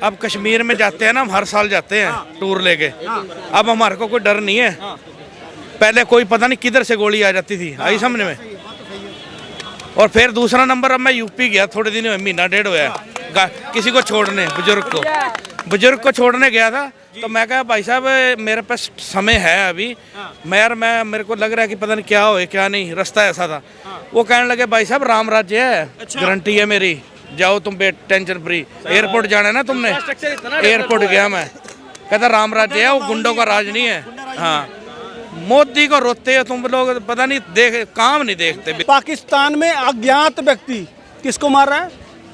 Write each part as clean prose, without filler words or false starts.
अब कश्मीर में जाते हैं ना, हम हर साल जाते हैं टूर लेके। अब हमारे को कोई डर नहीं है। पहले कोई पता नहीं किधर से गोली आ जाती थी, आई समझ में। और फिर दूसरा नंबर, अब मैं यूपी गया थोड़े दिन में, महीना डेढ़ हुआ किसी को छोड़ने, बुजुर्ग को छोड़ने गया था। तो मैं कहा भाई साहब मेरे पास समय है अभी, मैं मेरे को लग रहा है कि पता नहीं क्या हो क्या नहीं, रास्ता ऐसा था। वो कहने लगे भाई साहब राम राज्य है, गारंटी है मेरी, जाओ तुम टेंशन फ्री। एयरपोर्ट जाना है ना तुमने, एयरपोर्ट गया मैं, कहता राम राज्य है, वो गुंडों का राज नहीं है। हाँ, मोदी को रोते हो तुम लोग, पता नहीं काम नहीं देखते। पाकिस्तान में अज्ञात व्यक्ति किसको मार रहा है?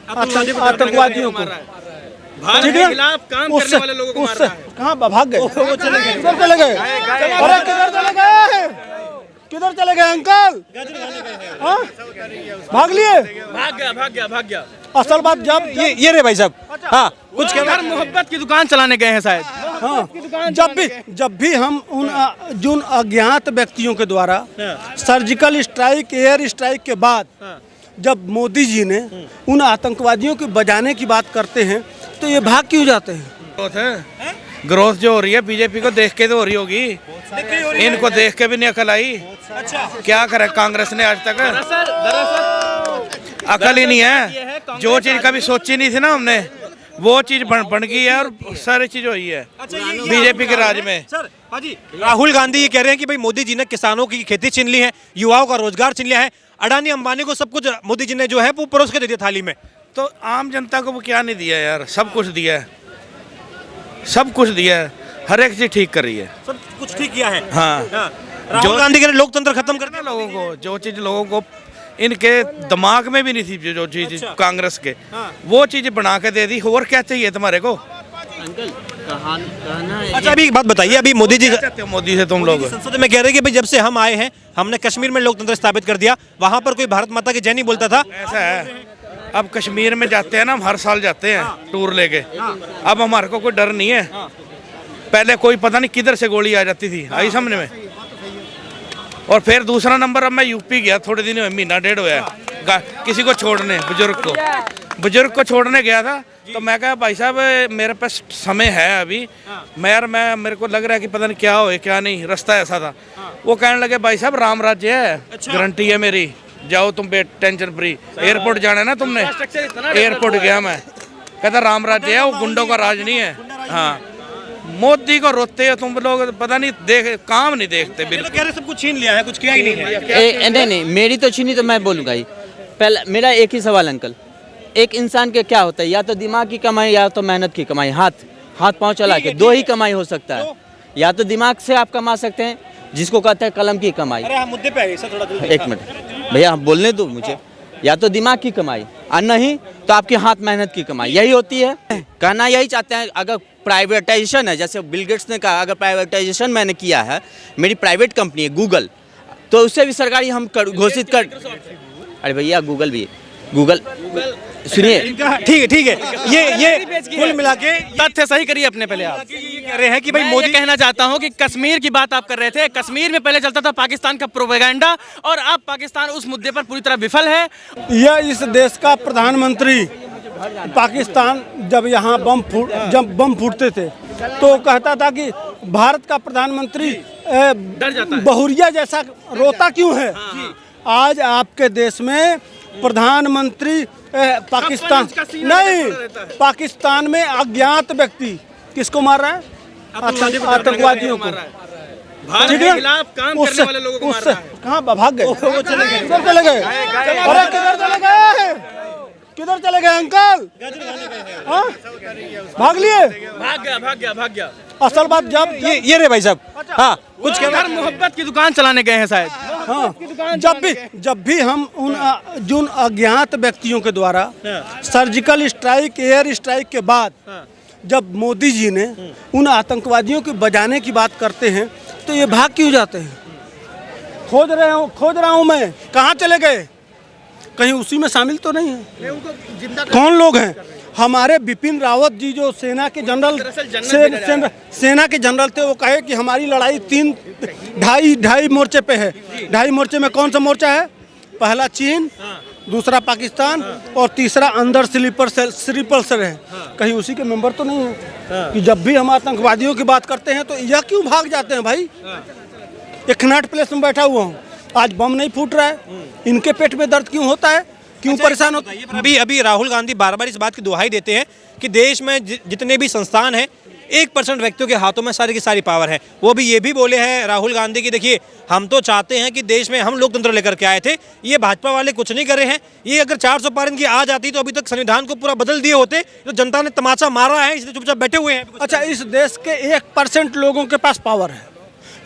आतंकवादियों को। भारत के खिलाफ काम करने वाले लोगों को मार रहा है। कहाँ भाग गए? किधर चले गए? अरे किधर चले गए? किधर चले गए अंकल? हाँ? भाग लिए? भाग गया। असल बात जब ये रे भाई साहब, हाँ कुछ घर मोहब्बत की दुकान चलाने गए हैं शायद। हाँ, जब भी हम उन अज्ञात व्यक्तियों के द्वारा सर्जिकल स्ट्राइक, एयर स्ट्राइक के बाद जब मोदी जी ने उन आतंकवादियों को बजाने की बात करते हैं तो ये भाग क्यों जाते हैं? ग्रोथ जो हो रही है बीजेपी को देख के तो हो रही होगी, इनको देख के भी नहीं अकल आई। क्या करे कांग्रेस ने आज तक? अकल ही नहीं है। जो चीज कभी सोची नहीं थी ना हमने, वो चीज बन गई है और सारी चीज हुई है बीजेपी के राज में। सर पाजी, राहुल गांधी ये कह रहे हैं कि भाई मोदी जी ने किसानों की खेती छीन ली है, युवाओं का रोजगार छीन लिया है, अडानी अंबानी को सब कुछ मोदी जी ने जो है वो परोस के दे दिया थाली में। तो आम जनता को वो क्या नहीं दिया यार? सब कुछ दिया है, सब कुछ दिया है, हर एक चीज ठीक कर रही है, सब कुछ ठीक किया है। हाँ, राहुल गांधी ने लोकतंत्र खत्म कर दिया लोगों को, जो चीज लोगों को इनके दिमाग में भी नहीं थी, जो चीज कांग्रेस के, वो चीज बना के दे दी। और क्या चाहिए तुम्हारे को? अंकल कहना है। अच्छा अभी एक बात बताइए, अभी मोदी जी चाहते हो मोदी से तुम लोग? संसद में कह रहे हैं कि भाई जब से हम आए हैं हमने कश्मीर में लोकतंत्र स्थापित कर दिया, वहां पर कोई भारत माता की जय नहीं बोलता था। ऐसा है, अब कश्मीर में जाते हैं ना, हम हर साल जाते हैं टूर लेके। अब हमारे को कोई डर नहीं है। पहले कोई पता नहीं किधर से गोली आ जाती थी, आई समझ में। और फिर दूसरा नंबर, अब मैं यूपी गया थोड़े दिन में, महीना डेढ़ हुआ किसी को छोड़ने, बुजुर्ग को छोड़ने गया था। तो मैं कहा भाई साहब मेरे पास समय है अभी, मैं मेरे को लग रहा है कि पता नहीं क्या हो क्या नहीं, रास्ता ऐसा था। वो कहने लगे भाई साहब राम राज्य है, गारंटी है मेरी, जाओ तुम टेंशन फ्री। एयरपोर्ट जाना है ना तुमने, एयरपोर्ट गया मैं, कहता राम राज्य है, वो गुंडों का राज नहीं है। हाँ, मोदी को रोते हो तुम लोग, पता नहीं काम नहीं देखते। बिल्कुल कह रहे सब कुछ छीन लिया है, कुछ किया ही नहीं है। नहीं, मेरी तो छीनी तो मैं बोलूँगा ही। पहला मेरा एक ही सवाल अंकल, एक इंसान के क्या होता है, या तो दिमाग की कमाई या तो मेहनत की कमाई, हाथ पांव चला के दो ही कमाई हो सकता है। या तो दिमाग से आप कमा सकते हैं, जिसको कहते हैं कलम की कमाई। अरे हम मुद्दे पे आइए सर, थोड़ा एक मिनट भैया, आप बोलने दो मुझे। या तो दिमाग की कमाई और नहीं तो आपके हाथ मेहनत की कमाई, यही होती है। कहना यही चाहते हैं, अगर प्राइवेटाइजेशन है, जैसे बिल गेट्स ने कहा, अगर प्राइवेटाइजेशन मैंने किया है, मेरी प्राइवेट कंपनी है गूगल, तो उससे भी सरकारी हम घोषित कर। अरे भैया गूगल सुनिए, ठीक है। ये कुल मिला के तथ्य सही करिए अपने। पहले आप ये कह रहे हैं कि भाई मोदी, कहना चाहता हूं कि कश्मीर की बात आप कर रहे थे, कश्मीर में पहले चलता था पाकिस्तान का प्रोपेगेंडा, और अब पाकिस्तान उस मुद्दे पर पूरी तरह विफल है। यह इस देश का प्रधानमंत्री, पाकिस्तान जब यहाँ बम फूटते थे तो कहता था कि भारत का प्रधानमंत्री डर जाता है, बहुरिया जैसा रोता क्यों है? आज आपके देश में प्रधानमंत्री पाकिस्तान में अज्ञात व्यक्ति किसको मार रहा है? आतंकवादियों को। भारत के खिलाफ काम करने वाले लोगों को मार रहा है। कहाँ भाग गए? किधर चले गए? अरे किधर चले गए? किधर चले गए अंकल? हाँ? भाग लिए? भाग गया। असल बात जब ये रे भाई साहब, हाँ कुछ घर मोहब्बत की दुकान चलाने गए हैं शायद। हाँ, जब भी हम उन अज्ञात व्यक्तियों के द्वारा सर्जिकल स्ट्राइक, एयर स्ट्राइक के बाद जब मोदी जी ने उन आतंकवादियों को बजाने की बात करते हैं तो ये भाग क्यों जाते हैं? खोज रहा हूँ मैं, कहाँ चले गए? कहीं उसी में शामिल तो नहीं है? कौन लोग हैं? हमारे बिपिन रावत जी जो सेना के जनरल थे, वो कहे कि हमारी लड़ाई ढाई मोर्चे पे है। ढाई मोर्चे में कौन सा मोर्चा है? पहला चीन, दूसरा पाकिस्तान और तीसरा अंदर स्लीपर सेल है। कहीं उसी के मेंबर तो नहीं है कि जब भी हम आतंकवादियों की बात करते हैं तो यह क्यों भाग जाते हैं भाई। एक खनाट प्लेस में बैठा हुआ हूँ, आज बम नहीं फूट रहा है, इनके पेट में दर्द क्यों होता है, क्यों परेशान होता है। अभी राहुल गांधी बार बार इस बात की दुहाई देते हैं कि देश में जितने भी संस्थान हैं 1% व्यक्तियों के हाथों में सारी की सारी पावर है। वो भी ये भी बोले हैं राहुल गांधी की, देखिए हम तो चाहते हैं कि देश में हम लोकतंत्र लेकर के आए थे, ये भाजपा वाले कुछ नहीं कर रहे हैं। ये अगर 400 पार इनकी आ जाती तो अभी तक संविधान को पूरा बदल दिए होते। तो जनता ने तमाचा मारा है, इसलिए चुपचाप बैठे हुए हैं। अच्छा, इस देश के 1% लोगों के पास पावर है।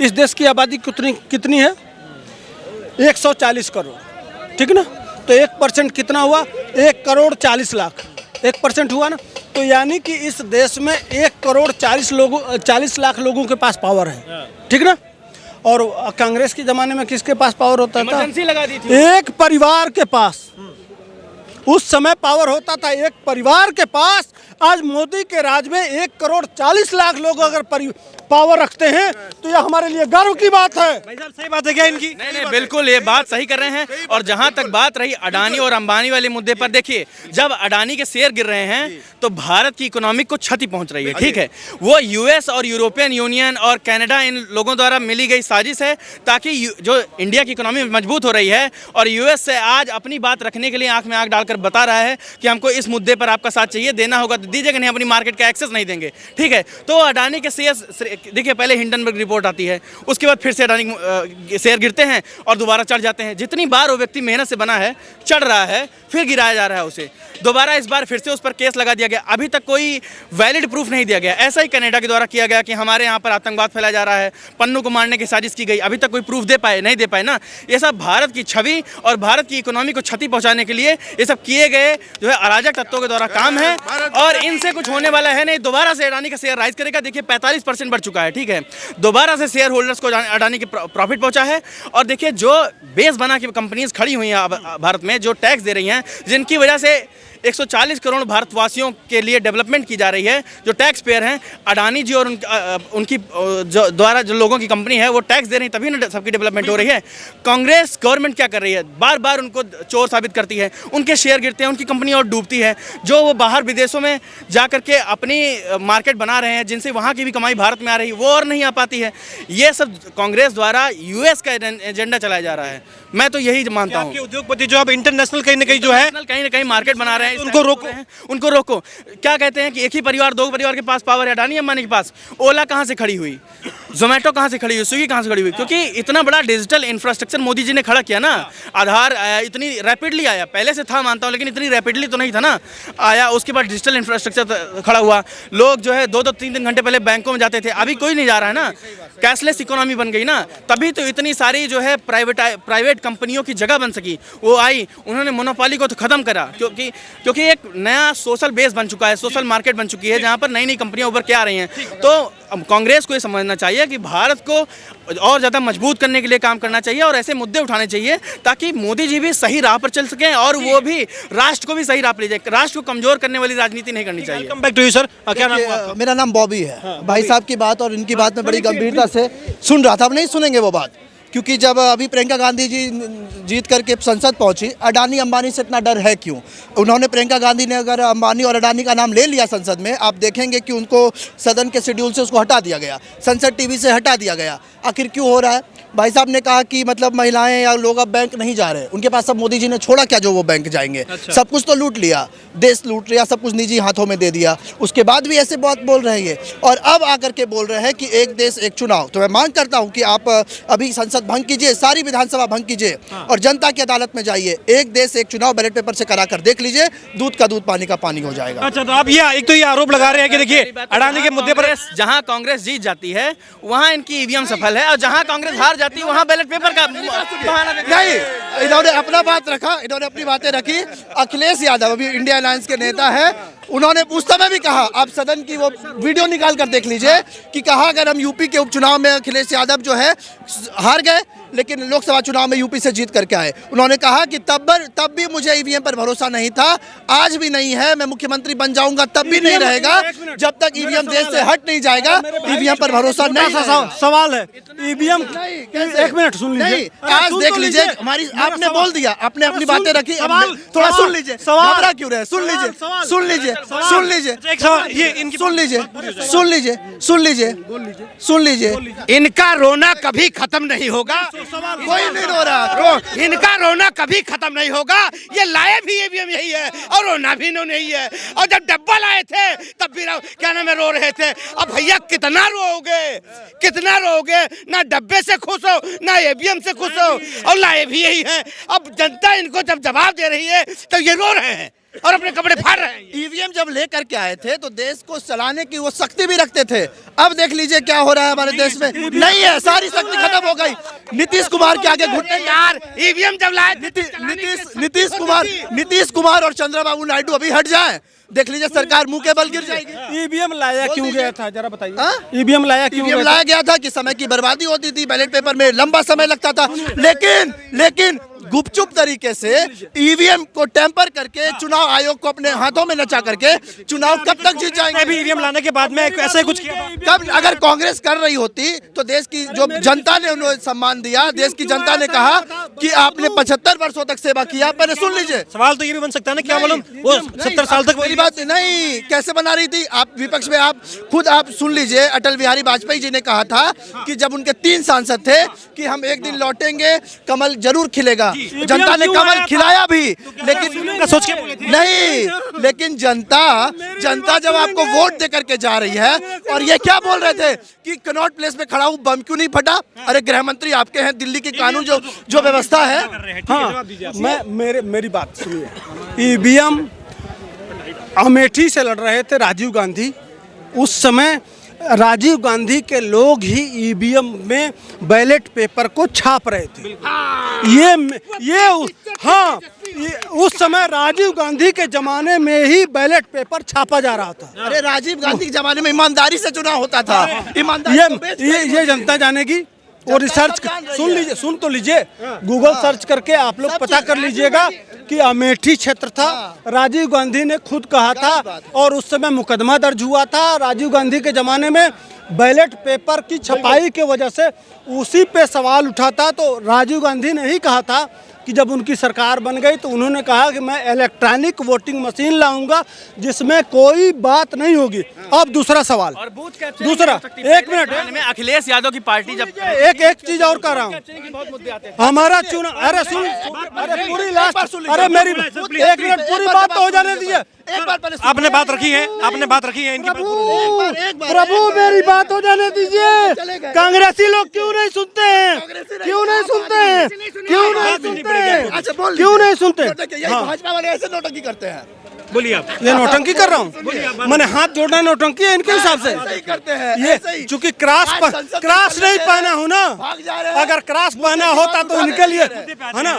इस देश की आबादी कितनी है? 140 करोड़, ठीक ना। तो 1% कितना हुआ? 1 करोड़ 40 लाख, 1% हुआ ना। तो यानी कि इस देश में 1 करोड़ 40 लाख लोगों के पास पावर है, ठीक ना। और कांग्रेस के ज़माने में किसके पास पावर होता था? इमरजेंसी लगा दी थी। एक परिवार के पास उस समय पावर होता था, एक परिवार के पास। आज मोदी के राज में 1 करोड़ 40 लाख लोग अगर पावर रखते हैं तो यह हमारे लिए गर्व की बात है। भाई साहब सही बात है क्या इनकी? नहीं, बिल्कुल ये बात सही कर रहे हैं। और जहां तक बात रही अडानी और अंबानी वाले मुद्दे पर, देखिए जब अडानी के शेयर गिर रहे हैं तो भारत की इकोनॉमी को क्षति पहुंच रही है, ठीक है। वो यूएस और यूरोपियन यूनियन और कनाडा इन लोगों द्वारा मिली गई साजिश है ताकि जो इंडिया की इकोनॉमी मजबूत हो रही है और यूएस से आज अपनी बात रखने के लिए आंख में आंख डालकर बता रहा है कि हमको इस मुद्दे पर आपका साथ चाहिए, देना होगा तो दीजिएगा, नहीं अपनी मार्केट का एक्सेस नहीं देंगे, ठीक है। तो अडानी के शेयर देखिए, पहले हिंडनबर्ग रिपोर्ट आती है, उसके बाद फिर से अडानी शेयर गिरते हैं और दोबारा चढ़ जाते हैं। जितनी बार वो व्यक्ति मेहनत से बना है, चढ़ रहा है, फिर गिराया जा रहा है उसे दोबारा। इस बार फिर से उस पर केस लगा दिया गया, अभी तक कोई वैलिड प्रूफ नहीं दिया गया। ऐसा ही कनाडा के द्वारा किया गया कि हमारे यहाँ पर आतंकवाद फैलाया जा रहा है, पन्नू को मारने की साजिश की गई, अभी तक कोई प्रूफ नहीं दे पाए ना। ये सब भारत की छवि और भारत की इकोनॉमी को क्षति पहुंचाने के लिए ये सब किए गए जो है अराजक तत्वों के द्वारा काम है और इनसे कुछ होने वाला है नहीं। दोबारा से अडानी का शेयर राइज करेगा, देखिए 45% बढ़ चुका है, ठीक है। दोबारा से शेयर होल्डर्स को अडानी की प्रॉफिट पहुंचा है। और देखिए जो बेस बना के कंपनीज खड़ी हुई हैं भारत में, जो टैक्स दे रही हैं, जिनकी वजह से 140 करोड़ भारतवासियों के लिए डेवलपमेंट की जा रही है, जो टैक्स पेयर हैं अडानी जी और उनकी द्वारा जो लोगों की कंपनी है वो टैक्स दे रही है, तभी ना सबकी डेवलपमेंट हो रही है। कांग्रेस गवर्नमेंट क्या कर रही है? बार बार उनको चोर साबित करती है, उनके शेयर गिरते हैं, उनकी कंपनी और डूबती है। जो वो बाहर विदेशों में जा करके अपनी मार्केट बना रहे हैं, जिनसे वहाँ की भी कमाई भारत में आ रही है, वो और नहीं आ पाती है। ये सब कांग्रेस द्वारा यूएस का एजेंडा चलाया जा रहा है। मैं तो यही मानता हूँ। उद्योगपति जो अब इंटरनेशनल कहीं ना कहीं जो है कहीं ना कहीं मार्केट बना रहे हैं, उनको रोको, उनको रोको। क्या कहते हैं कि एक ही परिवार, 2 परिवार के पास पावर है, अडानी अंबानी के पास। ओला कहाँ से खड़ी हुई, जोमेटो कहाँ से खड़ी हुई, स्विगी कहाँ से खड़ी हुई? क्योंकि इतना बड़ा डिजिटल इंफ्रास्ट्रक्चर मोदी जी ने खड़ा किया ना। आधार आया, इतनी रैपिडली आया, पहले से था मानता हूँ, लेकिन इतनी रैपिडली तो नहीं था ना आया। उसके बाद डिजिटल इंफ्रास्ट्रक्चर खड़ा हुआ, लोग जो है 2-2, 3-3 घंटे पहले बैंकों में जाते थे, अभी कोई नहीं जा रहा है ना। कैशलेस इकोनॉमी बन गई ना, तभी तो इतनी सारी जो है प्राइवेट कंपनियों की जगह बन सकी। वो आई, उन्होंने मोनोपोली को तो खत्म करा, क्योंकि एक नया सोशल बेस बन चुका है, सोशल मार्केट बन चुकी है, जहाँ पर नई नई कंपनियां उभर के आ रही हैं। तो अब कांग्रेस को ये समझना चाहिए कि भारत को और ज़्यादा मजबूत करने के लिए काम करना चाहिए और ऐसे मुद्दे उठाने चाहिए ताकि मोदी जी भी सही राह पर चल सकें और वो भी राष्ट्र को भी सही राह पर ले जाए। राष्ट्र को कमजोर करने वाली राजनीति नहीं करनी चाहिए। बैक टू यू सर, क्या नाम है आपका? मेरा नाम बॉबी है। भाई साहब की बात और इनकी बात में बड़ी गंभीरता से सुन रहा था। अब नहीं सुनेंगे वो बात, क्योंकि जब अभी प्रियंका गांधी जी जीत करके संसद पहुंची, अडानी अंबानी से इतना डर है क्यों? उन्होंने, प्रियंका गांधी ने अगर अंबानी और अडानी का नाम ले लिया संसद में, आप देखेंगे कि उनको सदन के शेड्यूल से उसको हटा दिया गया, संसद टीवी से हटा दिया गया। आखिर क्यों हो रहा है? भाई साहब ने कहा कि मतलब महिलाएं या लोग अब बैंक नहीं जा रहे, उनके पास सब मोदी जी ने छोड़ा क्या जो वो बैंक जाएंगे? अच्छा। सब कुछ तो लूट लिया, देश लूट लिया, सब कुछ निजी हाथों में दे दिया। उसके बाद भी ऐसे बहुत बोल रहे हैं और अब आकर के बोल रहे हैं कि एक देश एक चुनाव। तो मैं मांग करता हूं कि आप अभी संसद भंग कीजिए, सारी विधानसभा भंग कीजिए और जनता की अदालत में जाइए। एक देश एक चुनाव बैलेट पेपर से करा कर देख लीजिए, दूध का दूध पानी का पानी हो जाएगा। अच्छा, तो आप एक तो ये आरोप लगा रहे हैं कि देखिए अडानी के मुद्दे पर जहां कांग्रेस जीत जाती है वहां इनकी ईवीएम सफल है और जहां कांग्रेस हार जाती है वहां बैलेट पेपर का बहाना नहीं, इन्होंने अपना बात रखा, इन्होंने अपनी बातें रखी। अखिलेश यादव अभी इंडिया अलायंस के नेता है, उन्होंने उस समय भी कहा, आप सदन की वो वीडियो निकाल कर देख लीजिए कि कहा अगर हम यूपी के उपचुनाव में अखिलेश यादव जो है हार गए लेकिन लोकसभा चुनाव में यूपी से जीत करके आए, उन्होंने कहा कि तब भी मुझे ईवीएम पर भरोसा नहीं था, आज भी नहीं है, मैं मुख्यमंत्री बन जाऊंगा तब भी नहीं रहेगा, जब तक ईवीएम देश से हट नहीं जाएगा ईवीएम पर भरोसा नहीं रहेगा। सवाल है ईवीएम, एक मिनट सुन लीजिए, आज देख लीजिए हमारी, आपने बोल दिया, आपने अपनी बातें रखी, थोड़ा सुन लीजिए, घबरा क्यों रहे, सुन लीजिए, सुन लीजिए, सुन लीजिए, सुन लीजिए, सुन लीजिए, सुन लीजिए, सुन लीजिए, इनका रोना कभी खत्म नहीं होगा, कोई नहीं रो रहा, इनका रोना कभी खत्म नहीं होगा। ये लाए भी ईवीएम यही है और रोना भी इन्होंने यही है, और जब डब्बा लाए थे तब भी क्या नाम है रो रहे थे। अब भैया कितना रोओगे, कितना रोओगे, ना डब्बे से खुश हो ना ईवीएम से खुश हो, और लाए भी यही है। अब जनता इनको जब जवाब दे रही है तो ये रो रहे हैं और अपने कपड़े फाड़ रहे हैं। ईवीएम जब लेकर के आए थे तो देश को चलाने की वो शक्ति भी रखते थे, अब देख लीजिए क्या हो रहा है हमारे देश में, नहीं है, सारी शक्ति खत्म हो गई। नीतीश कुमार के आगे घुटने यार ईवीएम जब लाए नीतीश कुमार और चंद्रबाबू नायडू अभी हट जाएं, देख लीजिए सरकार मुंह के बल गिर जाएगी। ईवीएम लाया क्यों गया था जरा बताइए, ईवीएम लाया क्यों ईवीएम लाया गया था कि समय की बर्बादी होती थी, बैलेट पेपर में लंबा समय लगता था, लेकिन गुपचुप तरीके से ईवीएम को टेम्पर करके चुनाव आयोग को अपने हाथों में नचा करके चुनाव कब तक जीत जाएंगे। अभी ईवीएम लाने के बाद में ऐसे कुछ किया कब, अगर कांग्रेस कर रही होती तो देश की जो जनता ने उन्हें सम्मान दिया, देश की जनता ने कहा कि आपने 75 वर्षों तक सेवा किया। पहले सुन लीजिए, सवाल तो ये भी बन सकता है ना, क्या मालूम वो 70 साल तक मेरी बात नहीं कैसे बना रही थी। आप विपक्ष में आप खुद आप सुन लीजिए, अटल बिहारी वाजपेयी जी ने कहा था कि जब उनके 3 सांसद थे कि हम एक दिन लौटेंगे, कमल जरूर खिलेगा, जनता ने कमल खिलाया भी, लेकिन सोच के नहीं, लेकिन जनता जब आपको वोट दे करके जा रही है, और ये क्या बोल रहे थे कि कनॉट प्लेस में खड़ा हूँ बम क्यों नहीं फटा, अरे गृह मंत्री आपके हैं, दिल्ली की कानून जो व्यवस्था है। हाँ, मेरी बात सुनिए, ईवीएम अमेठी से लड़ रहे थे राजीव गांधी, उस समय राजीव गांधी के लोग ही ईवीएम में बैलेट पेपर को छाप रहे थे। उस समय राजीव गांधी के जमाने में ही बैलेट पेपर छापा जा रहा था। अरे राजीव गांधी के जमाने में ईमानदारी से चुनाव होता था, ईमानदारी ये जनता जानेगी। और रिसर्च सुन तो लीजिए, गूगल सर्च करके आप लोग पता कर लीजिएगा कि अमेठी क्षेत्र था, राजीव गांधी ने खुद कहा था, और उस समय मुकदमा दर्ज हुआ था। राजीव गांधी के ज़माने में बैलेट पेपर की छपाई के वजह से उसी पे सवाल उठा था। तो राजीव गांधी ने ही कहा था कि जब उनकी सरकार बन गई तो उन्होंने कहा कि मैं इलेक्ट्रॉनिक वोटिंग मशीन लाऊंगा जिसमें कोई बात नहीं होगी। अब दूसरा सवाल, और बूथ कैप्चरिंग दूसरा, एक मिनट में अखिलेश यादव की पार्टी जब एक चीज और कह रहा हूँ, हमारा चुनाव, अरे सुन, अरे पूरी लास्ट, अरे मेरी एक मिनट पूरी बात तो हो जाने दीजिए। आपने बात रखी है, इनकी प्रभु मेरी बात हो जाने दीजिए। कांग्रेसी लोग क्यों नहीं सुनते हैं, क्यों नहीं सुनते हैं, क्यों नहीं सुनते हैं, अच्छा बोल, क्यों नहीं सुनते? भाजपा वाले ऐसे नौटंकी करते हैं, बोलिए आप। ये नौटंकी कर रहा हूँ, मैंने हाथ जोड़ना नौटंकी है इनके हिसाब से। करते हैं ये चूंकि क्रॉस नहीं पहना हूँ ना, अगर क्रॉस पहना होता तो इनके लिए है ना,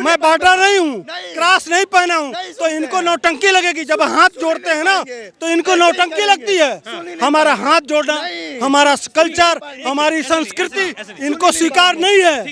मैं बार्डर नहीं हूँ, क्रॉस नहीं पहना हूँ तो इनको नौटंकी लगेगी। जब हाथ जोड़ते हैं ना तो इनको नौटंकी लगती है। हमारा हाथ जोड़ना, हमारा कल्चर, हमारी संस्कृति इनको स्वीकार नहीं है।